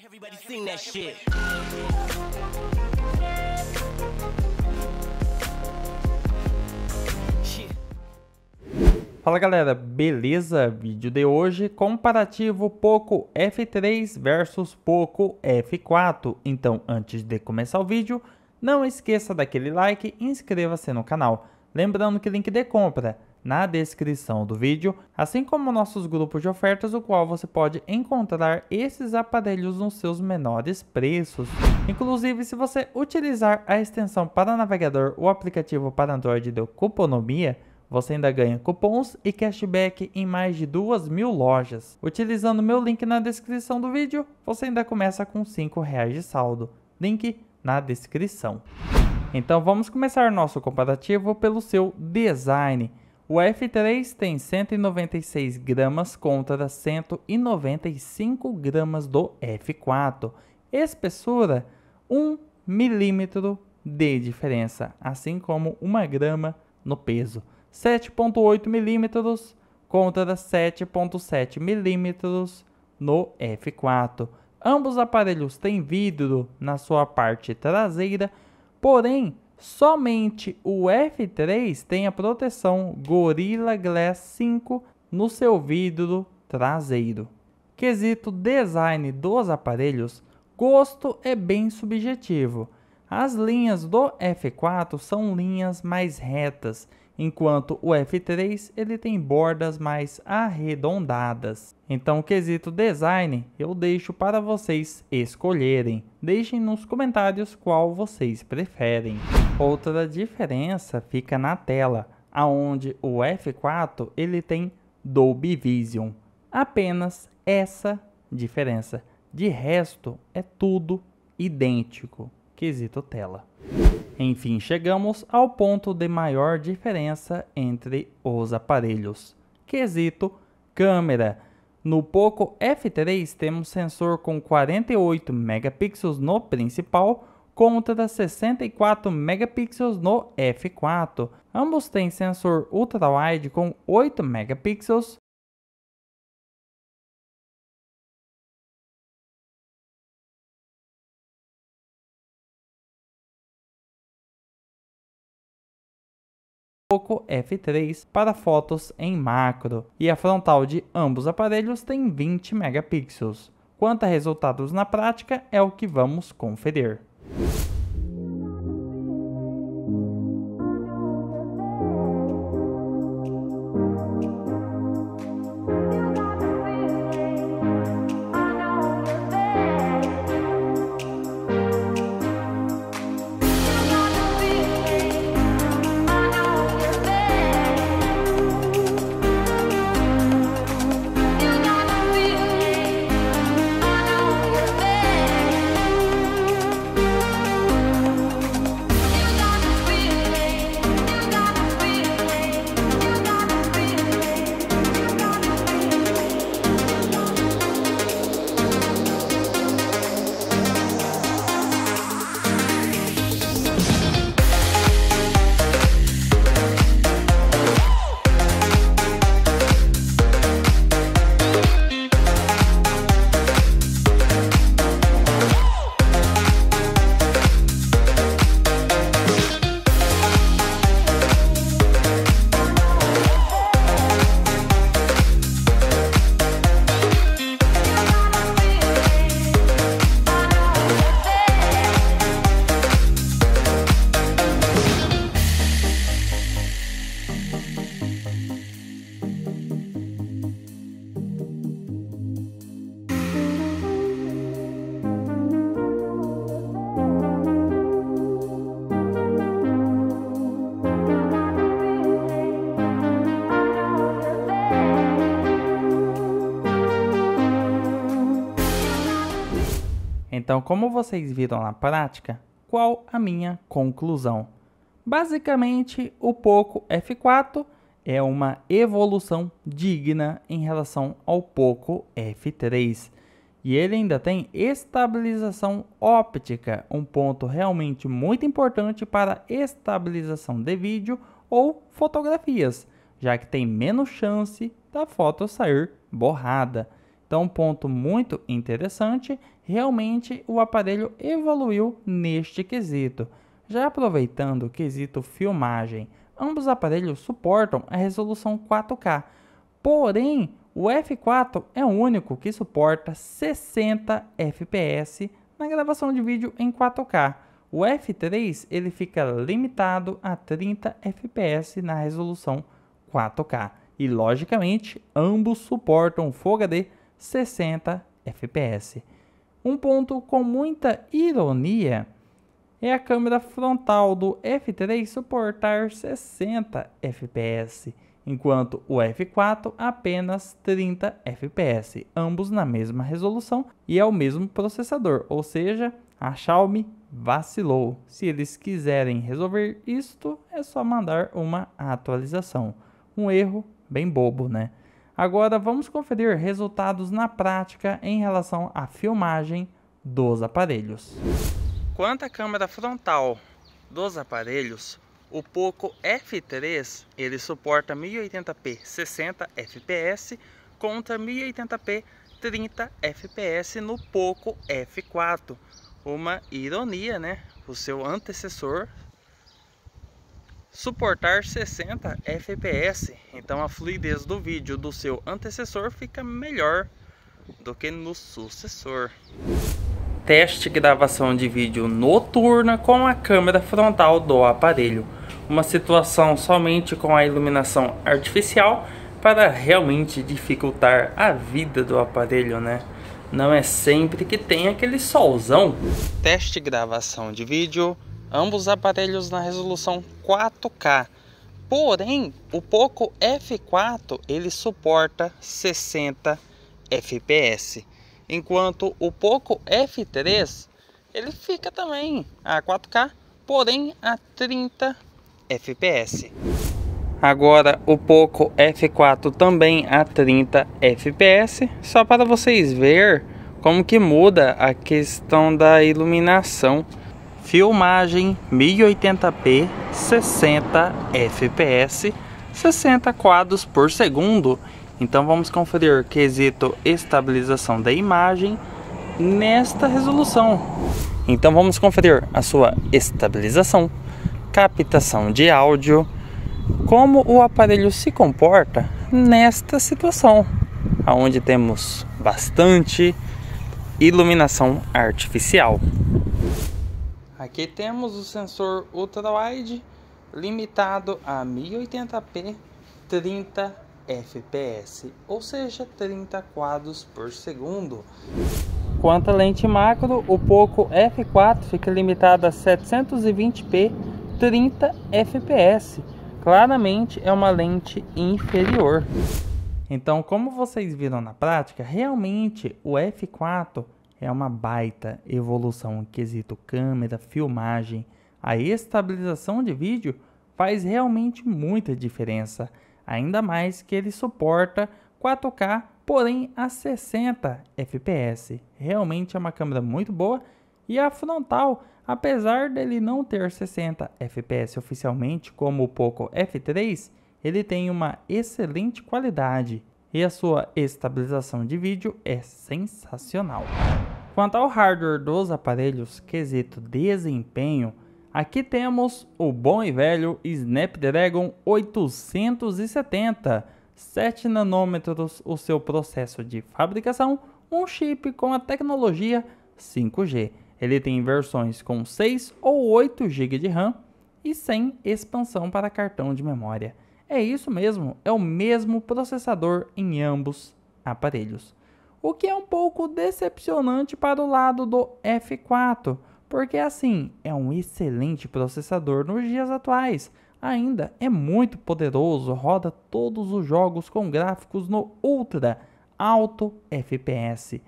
Everybody sing that shit. Fala galera, beleza? Vídeo de hoje, comparativo Poco F3 versus Poco F4. Então, antes de começar o vídeo, não esqueça daquele like e inscreva-se no canal. Lembrando que o link de compra na descrição do vídeo, assim como nossos grupos de ofertas, o qual você pode encontrar esses aparelhos nos seus menores preços. Inclusive, se você utilizar a extensão para navegador ou aplicativo para Android do Cuponomia, você ainda ganha cupons e cashback em mais de 2.000 lojas. Utilizando meu link na descrição do vídeo, você ainda começa com R$5 de saldo. Link na descrição. Então vamos começar nosso comparativo pelo seu design. O F3 tem 196 gramas contra 195 gramas do F4. Espessura 1 milímetro de diferença, assim como 1 grama no peso. 7,8 milímetros contra 7,7 milímetros no F4. Ambos aparelhos têm vidro na sua parte traseira, porém somente o F3 tem a proteção Gorilla Glass 5 no seu vidro traseiro. Quesito design dos aparelhos, gosto é bem subjetivo. As linhas do F4 são linhas mais retas, enquanto o F3 ele tem bordas mais arredondadas. Então, quesito design, eu deixo para vocês escolherem. Deixem nos comentários qual vocês preferem. Outra diferença fica na tela, aonde o F4 ele tem Dolby Vision. Apenas essa diferença. De resto, é tudo idêntico. Quesito tela. Enfim, chegamos ao ponto de maior diferença entre os aparelhos. Quesito câmera. No Poco F3 temos sensor com 48 megapixels no principal contra 64 megapixels no F4. Ambos têm sensor ultra-wide com 8 megapixels. Poco F3 para fotos em macro, e a frontal de ambos aparelhos tem 20 megapixels. Quanto a resultados na prática é o que vamos conferir. Então, como vocês viram na prática, qual a minha conclusão? Basicamente, o Poco F4 é uma evolução digna em relação ao Poco F3. E ele ainda tem estabilização óptica, um ponto realmente muito importante para estabilização de vídeo ou fotografias, já que tem menos chance da foto sair borrada. Então, um ponto muito interessante, realmente o aparelho evoluiu neste quesito. Já aproveitando o quesito filmagem, ambos aparelhos suportam a resolução 4K, porém o F4 é o único que suporta 60 fps na gravação de vídeo em 4K. O F3 ele fica limitado a 30 fps na resolução 4K e logicamente ambos suportam Full HD 60 fps. Um ponto com muita ironia é a câmera frontal do F3 suportar 60 fps, enquanto o F4 apenas 30 fps, ambos na mesma resolução e é o mesmo processador, ou seja, a Xiaomi vacilou. Se eles quiserem resolver isto, é só mandar uma atualização. Um erro bem bobo, né? Agora vamos conferir resultados na prática em relação à filmagem dos aparelhos. Quanto à câmera frontal dos aparelhos, o Poco F3 ele suporta 1080p 60 fps contra 1080p 30 fps no Poco F4. Uma ironia, né? O seu antecessor suportar 60 fps, então a fluidez do vídeo do seu antecessor fica melhor do que no sucessor. Teste gravação de vídeo noturna com a câmera frontal do aparelho. Uma situação somente com a iluminação artificial para realmente dificultar a vida do aparelho, né? Não é sempre que tem aquele solzão. Teste gravação de vídeo, ambos aparelhos na resolução 4K. Porém, o Poco F4 ele suporta 60 fps. Enquanto o Poco F3 ele fica também a 4K, porém a 30 fps. Agora o Poco F4 também a 30 fps, só para vocês verem como que muda a questão da iluminação. Filmagem 1080p 60 fps, 60 quadros por segundo. Então vamos conferir o quesito estabilização da imagem nesta resolução. Então vamos conferir a sua estabilização, captação de áudio, como o aparelho se comporta nesta situação, onde temos bastante iluminação artificial. Aqui temos o sensor ultra-wide limitado a 1080p 30 fps, ou seja, 30 quadros por segundo. Quanto à lente macro, o Poco F4 fica limitado a 720p 30 fps. Claramente é uma lente inferior. Então, como vocês viram na prática, realmente o F4 é uma baita evolução em quesito câmera, filmagem. A estabilização de vídeo faz realmente muita diferença. Ainda mais que ele suporta 4K, porém a 60 fps. Realmente é uma câmera muito boa. E a frontal, apesar dele não ter 60 fps oficialmente como o Poco F3, ele tem uma excelente qualidade e a sua estabilização de vídeo é sensacional. Quanto ao hardware dos aparelhos, quesito desempenho, aqui temos o bom e velho Snapdragon 870, 7 nanômetros o seu processo de fabricação, um chip com a tecnologia 5G. Ele tem versões com 6 ou 8 GB de RAM e sem expansão para cartão de memória. É isso mesmo, é o mesmo processador em ambos aparelhos. O que é um pouco decepcionante para o lado do F4, porque assim, é um excelente processador nos dias atuais. Ainda é muito poderoso, roda todos os jogos com gráficos no Ultra Alto FPS.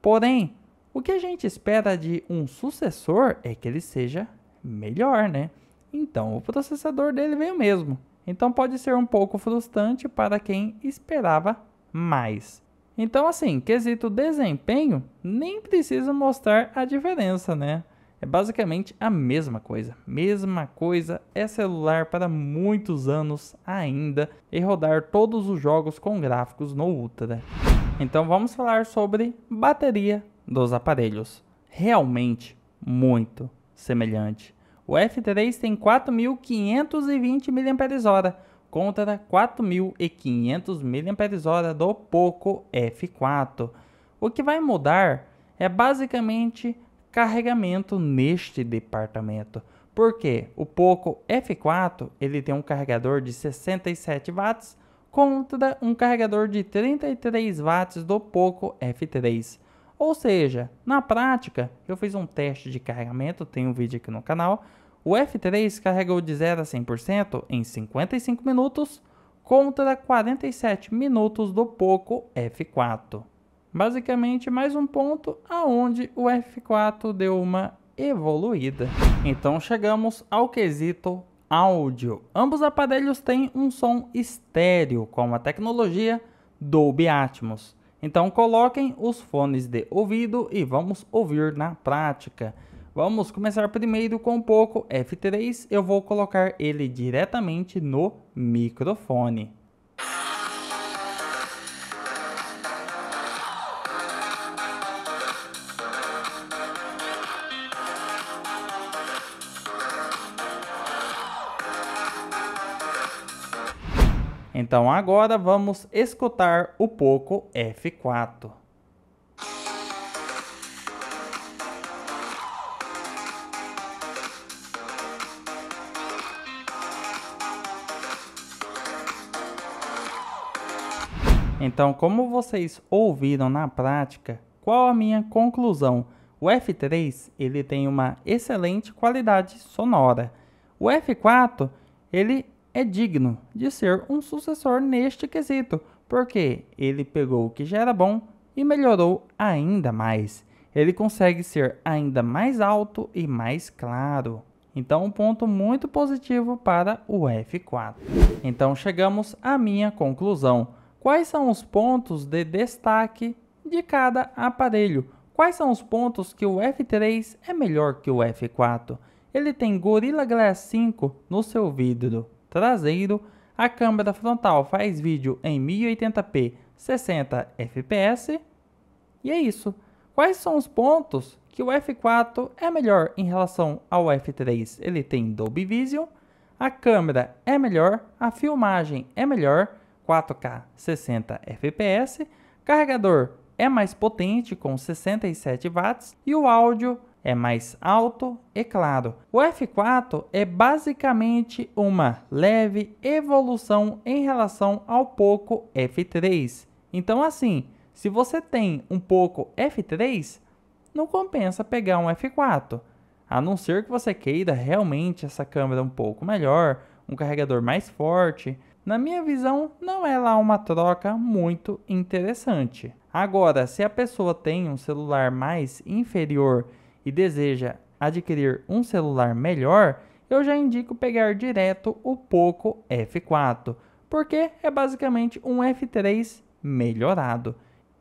Porém, o que a gente espera de um sucessor é que ele seja melhor, né? Então, o processador dele veio mesmo. Então, pode ser um pouco frustrante para quem esperava mais. Então, assim, quesito desempenho, nem precisa mostrar a diferença, né? É basicamente a mesma coisa. Mesma coisa, é celular para muitos anos ainda e rodar todos os jogos com gráficos no Ultra. Então vamos falar sobre bateria dos aparelhos. Realmente muito semelhante. O F3 tem 4.520 mAh contra 4.500 mAh do Poco F4. O que vai mudar é basicamente carregamento neste departamento. Porque o Poco F4 ele tem um carregador de 67 watts contra um carregador de 33 watts do Poco F3. Ou seja, na prática, eu fiz um teste de carregamento, tem um vídeo aqui no canal. O F3 carregou de 0 a 100% em 55 minutos contra 47 minutos do Poco F4. Basicamente, mais um ponto aonde o F4 deu uma evoluída. Então chegamos ao quesito áudio. Ambos aparelhos têm um som estéreo com a tecnologia Dolby Atmos. Então coloquem os fones de ouvido e vamos ouvir na prática. Vamos começar primeiro com o Poco F3. Eu vou colocar ele diretamente no microfone. Então agora vamos escutar o Poco F4. Então, como vocês ouviram na prática, qual a minha conclusão? O F3 ele tem uma excelente qualidade sonora. O F4 ele é digno de ser um sucessor neste quesito, porque ele pegou o que já era bom e melhorou ainda mais. Ele consegue ser ainda mais alto e mais claro. Então, um ponto muito positivo para o F4. Então, chegamos à minha conclusão. Quais são os pontos de destaque de cada aparelho? Quais são os pontos que o F3 é melhor que o F4? Ele tem Gorilla Glass 5 no seu vidro traseiro, a câmera frontal faz vídeo em 1080p 60 fps e é isso. Quais são os pontos que o F4 é melhor em relação ao F3? Ele tem Dolby Vision, a câmera é melhor, a filmagem é melhor, 4K 60 fps, carregador é mais potente com 67 watts e o áudio é mais alto e claro. O F4 é basicamente uma leve evolução em relação ao Poco F3. Então assim, se você tem um Poco F3, não compensa pegar um F4. A não ser que você queira realmente essa câmera um pouco melhor, um carregador mais forte. Na minha visão, não é lá uma troca muito interessante. Agora, se a pessoa tem um celular mais inferior e deseja adquirir um celular melhor, eu já indico pegar direto o Poco F4, porque é basicamente um F3 melhorado.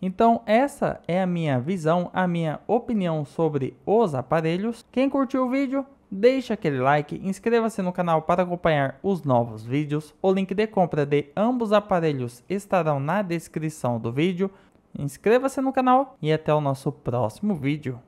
Então essa é a minha visão, a minha opinião sobre os aparelhos. Quem curtiu o vídeo, deixa aquele like, inscreva-se no canal para acompanhar os novos vídeos. O link de compra de ambos aparelhos estarão na descrição do vídeo. Inscreva-se no canal e até o nosso próximo vídeo.